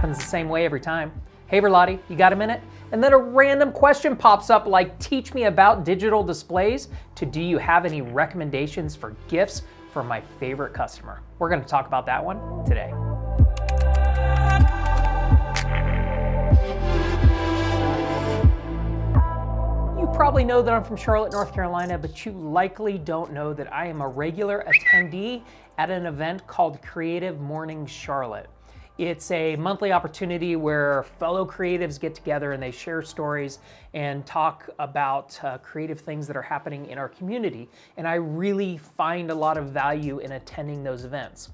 happens the same way every time. Hey Verlatti, you got a minute? And then a random question pops up like, teach me about digital displays, to do you have any recommendations for gifts for my favorite customer? We're gonna talk about that one today. You probably know that I'm from Charlotte, North Carolina, but you likely don't know that I am a regular attendee at an event called Creative Morning Charlotte. It's a monthly opportunity where fellow creatives get together and they share stories and talk about creative things that are happening in our community. And I really find a lot of value in attending those events.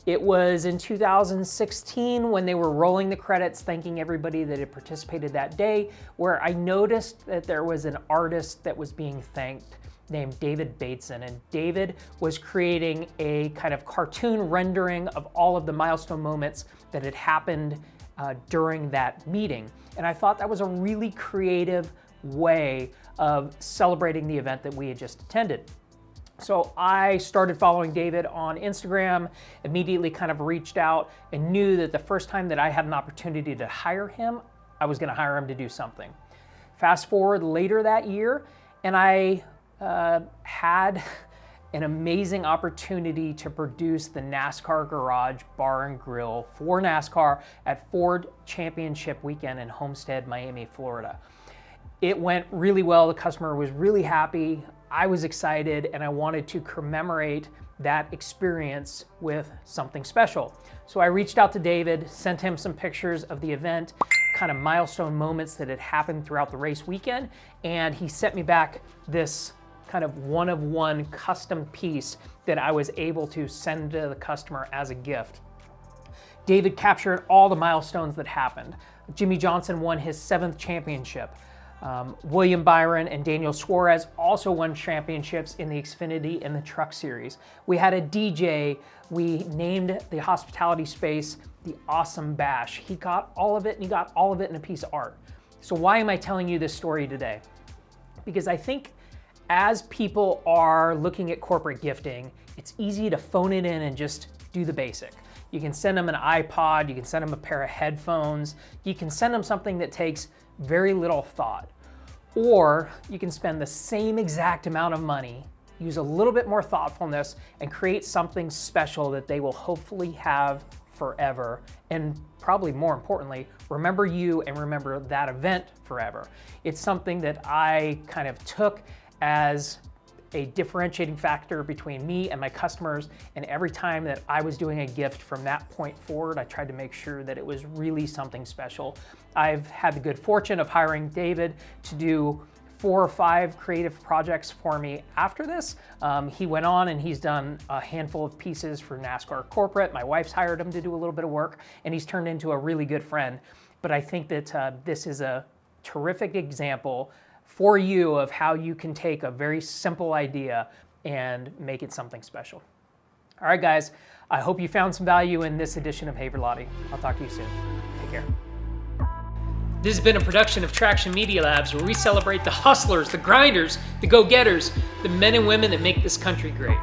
It was in 2016 when they were rolling the credits, thanking everybody that had participated that day, where I noticed that there was an artist that was being thanked named David Bateson. And David was creating a kind of cartoon rendering of all of the milestone moments that had happened during that meeting. And I thought that was a really creative way of celebrating the event that we had just attended. So I started following David on Instagram, immediately kind of reached out and knew that the first time that I had an opportunity to hire him, I was gonna hire him to do something. Fast forward later that year, and I had an amazing opportunity to produce the NASCAR Garage Bar and Grill for NASCAR at Ford Championship Weekend in Homestead, Miami, Florida. It went really well. The customer was really happy. I was excited, and I wanted to commemorate that experience with something special. So I reached out to David, sent him some pictures of the event, kind of milestone moments that had happened throughout the race weekend, and he sent me back this kind of one-of-one custom piece that I was able to send to the customer as a gift. David captured all the milestones that happened. Jimmy Johnson won his 7th championship. William Byron and Daniel Suarez also won championships in the Xfinity and the Truck Series. We had a DJ. We named the hospitality space the Awesome Bash. He got all of it, and he got all of it in a piece of art. So why am I telling you this story today? Because I think as people are looking at corporate gifting, it's easy to phone it in and just do the basic. You can send them an iPod, you can send them a pair of headphones, you can send them something that takes very little thought. Or you can spend the same exact amount of money, use a little bit more thoughtfulness, and create something special that they will hopefully have forever. And probably more importantly, remember you and remember that event forever. It's something that I kind of took as a differentiating factor between me and my customers, and every time that I was doing a gift from that point forward, I tried to make sure that it was really something special. I've had the good fortune of hiring David to do 4 or 5 creative projects for me after this. He went on and he's done a handful of pieces for NASCAR Corporate. My wife's hired him to do a little bit of work, and he's turned into a really good friend. But I think that this is a terrific example for you of how you can take a very simple idea and make it something special. All right, guys, I hope you found some value in this edition of Hey Verlatti. I'll talk to you soon. Take care. This has been a production of Traction Media Labs, where we celebrate the hustlers, the grinders, the go-getters, the men and women that make this country great.